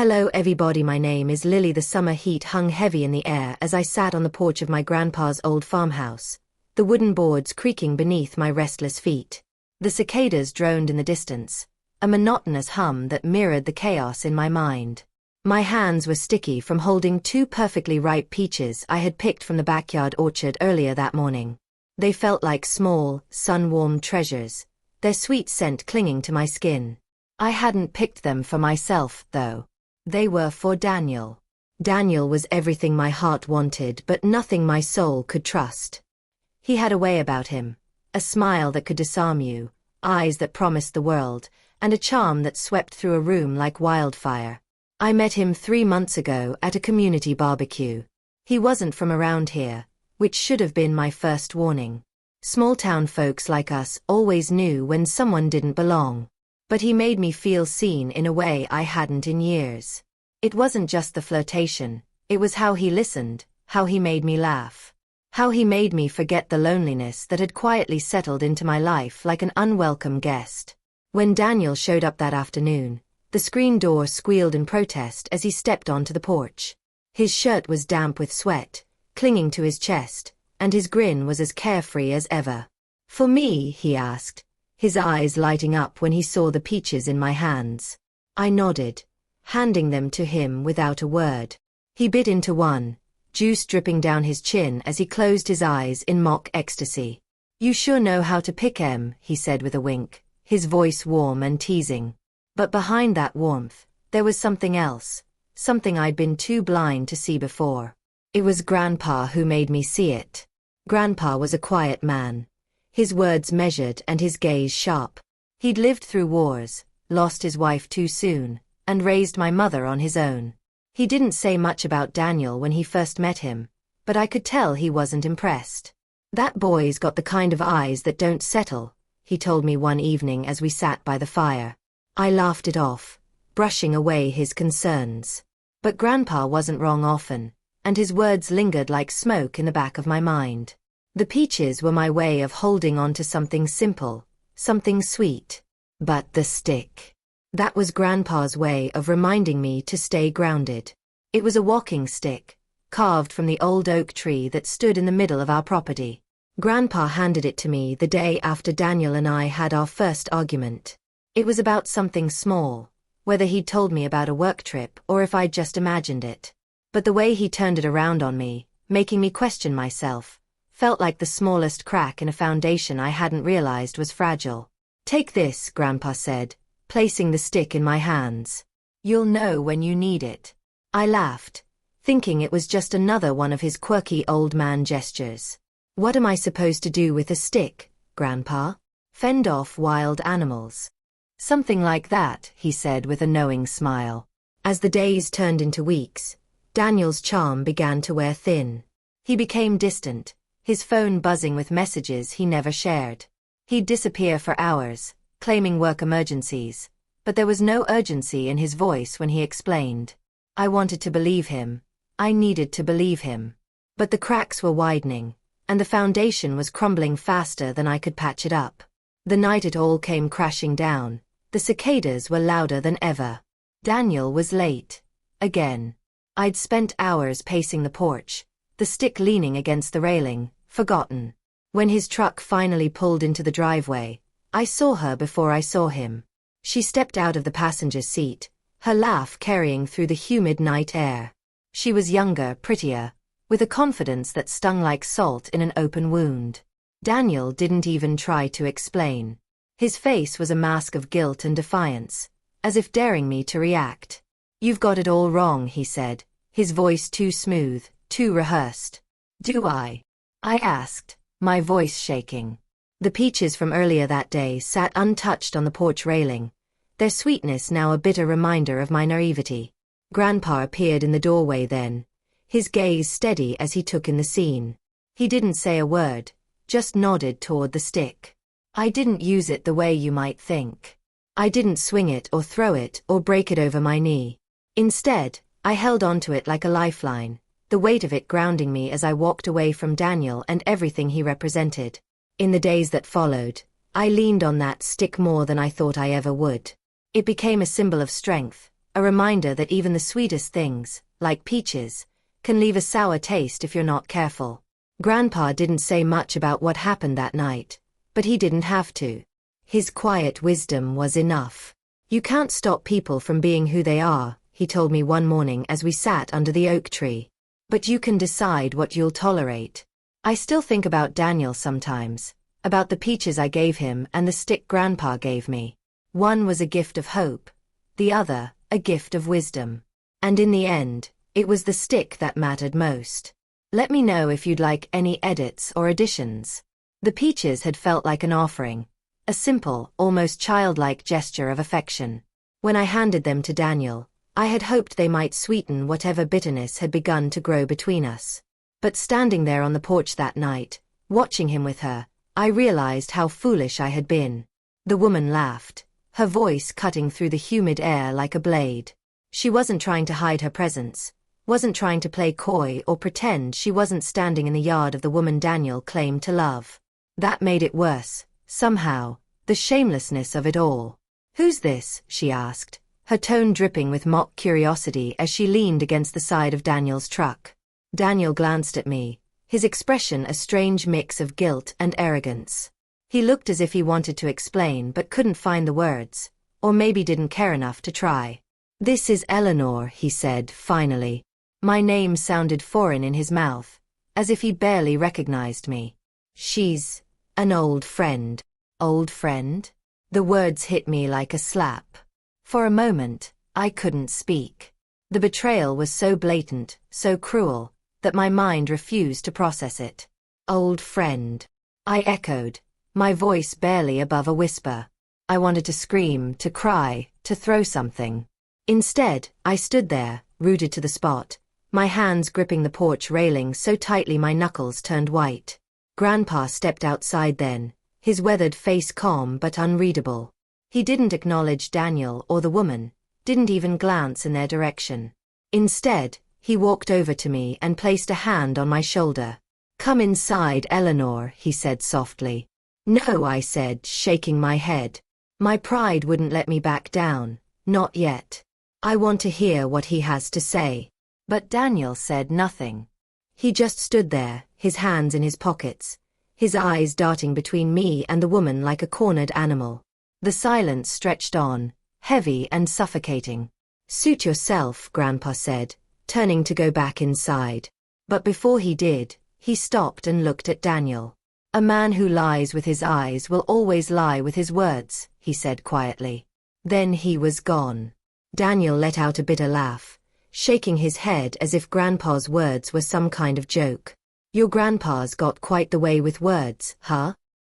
Hello everybody, my name is Lily. The summer heat hung heavy in the air as I sat on the porch of my grandpa's old farmhouse, the wooden boards creaking beneath my restless feet. The cicadas droned in the distance, a monotonous hum that mirrored the chaos in my mind. My hands were sticky from holding two perfectly ripe peaches I had picked from the backyard orchard earlier that morning. They felt like small, sun-warmed treasures, their sweet scent clinging to my skin. I hadn't picked them for myself, though. They were for Daniel. Daniel was everything my heart wanted but nothing my soul could trust. He had a way about him, a smile that could disarm you, eyes that promised the world, and a charm that swept through a room like wildfire. I met him 3 months ago at a community barbecue. He wasn't from around here, which should have been my first warning. Small-town folks like us always knew when someone didn't belong. But he made me feel seen in a way I hadn't in years. It wasn't just the flirtation, it was how he listened, how he made me laugh. How he made me forget the loneliness that had quietly settled into my life like an unwelcome guest. When Daniel showed up that afternoon, the screen door squealed in protest as he stepped onto the porch. His shirt was damp with sweat, clinging to his chest, and his grin was as carefree as ever. "For me?" he asked, his eyes lighting up when he saw the peaches in my hands. I nodded, handing them to him without a word. He bit into one, juice dripping down his chin as he closed his eyes in mock ecstasy. "You sure know how to pick 'em," he said with a wink, his voice warm and teasing. But behind that warmth, there was something else, something I'd been too blind to see before. It was Grandpa who made me see it. Grandpa was a quiet man, his words measured and his gaze sharp. He'd lived through wars, lost his wife too soon, and raised my mother on his own. He didn't say much about Daniel when he first met him, but I could tell he wasn't impressed. "That boy's got the kind of eyes that don't settle," he told me one evening as we sat by the fire. I laughed it off, brushing away his concerns. But Grandpa wasn't wrong often, and his words lingered like smoke in the back of my mind. The peaches were my way of holding on to something simple, something sweet. But the stick. That was Grandpa's way of reminding me to stay grounded. It was a walking stick, carved from the old oak tree that stood in the middle of our property. Grandpa handed it to me the day after Daniel and I had our first argument. It was about something small, whether he'd told me about a work trip or if I'd just imagined it. But the way he turned it around on me, making me question myself, felt like the smallest crack in a foundation I hadn't realized was fragile. "Take this," Grandpa said, placing the stick in my hands. "You'll know when you need it." I laughed, thinking it was just another one of his quirky old man gestures. "What am I supposed to do with a stick, Grandpa? Fend off wild animals?" "Something like that," he said with a knowing smile. As the days turned into weeks, Daniel's charm began to wear thin. He became distant, his phone buzzing with messages he never shared. He'd disappear for hours, claiming work emergencies, but there was no urgency in his voice when he explained. I wanted to believe him. I needed to believe him. But the cracks were widening, and the foundation was crumbling faster than I could patch it up. The night it all came crashing down, the cicadas were louder than ever. Daniel was late. Again. I'd spent hours pacing the porch, the stick leaning against the railing, forgotten. When his truck finally pulled into the driveway, I saw her before I saw him. She stepped out of the passenger's seat, her laugh carrying through the humid night air. She was younger, prettier, with a confidence that stung like salt in an open wound. Daniel didn't even try to explain. His face was a mask of guilt and defiance, as if daring me to react. "You've got it all wrong," he said, his voice too smooth, too rehearsed. "Do I?" I asked, my voice shaking. The peaches from earlier that day sat untouched on the porch railing, their sweetness now a bitter reminder of my naivety. Grandpa appeared in the doorway then, his gaze steady as he took in the scene. He didn't say a word, just nodded toward the stick. I didn't use it the way you might think. I didn't swing it or throw it or break it over my knee. Instead, I held onto it like a lifeline, the weight of it grounding me as I walked away from Daniel and everything he represented. In the days that followed, I leaned on that stick more than I thought I ever would. It became a symbol of strength, A reminder that even the sweetest things, like peaches, can leave a sour taste if you're not careful. Grandpa didn't say much about what happened that night, but he didn't have to. His quiet wisdom was enough. You can't stop people from being who they are, he told me one morning as we sat under the oak tree. But you can decide what you'll tolerate. I still think about Daniel sometimes, about the peaches I gave him and the stick Grandpa gave me. One was a gift of hope, the other, a gift of wisdom. And in the end, it was the stick that mattered most. Let me know if you'd like any edits or additions. The peaches had felt like an offering, a simple, almost childlike gesture of affection. When I handed them to Daniel, I had hoped they might sweeten whatever bitterness had begun to grow between us. But standing there on the porch that night, watching him with her, I realized how foolish I had been. The woman laughed, her voice cutting through the humid air like a blade. She wasn't trying to hide her presence, wasn't trying to play coy or pretend she wasn't standing in the yard of the woman Daniel claimed to love. That made it worse, somehow, the shamelessness of it all. "Who's this?" she asked, her tone dripping with mock curiosity as she leaned against the side of Daniel's truck. Daniel glanced at me, his expression a strange mix of guilt and arrogance. He looked as if he wanted to explain but couldn't find the words, or maybe didn't care enough to try. "This is Eleanor," he said, finally. My name sounded foreign in his mouth, as if he barely recognized me. "She's an old friend." Old friend? The words hit me like a slap. For a moment, I couldn't speak. The betrayal was so blatant, so cruel, that my mind refused to process it. "Old friend," I echoed, my voice barely above a whisper. I wanted to scream, to cry, to throw something. Instead, I stood there, rooted to the spot, my hands gripping the porch railing so tightly my knuckles turned white. Grandpa stepped outside then, his weathered face calm but unreadable. He didn't acknowledge Daniel or the woman, didn't even glance in their direction. Instead, he walked over to me and placed a hand on my shoulder. "Come inside, Eleanor," he said softly. "No," I said, shaking my head. My pride wouldn't let me back down, not yet. I want to hear what he has to say. But Daniel said nothing. He just stood there, his hands in his pockets, his eyes darting between me and the woman like a cornered animal. The silence stretched on, heavy and suffocating. "Suit yourself," Grandpa said, turning to go back inside. But before he did, he stopped and looked at Daniel. "A man who lies with his eyes will always lie with his words," he said quietly. Then he was gone. Daniel let out a bitter laugh, shaking his head as if Grandpa's words were some kind of joke. "Your grandpa's got quite the way with words, huh?"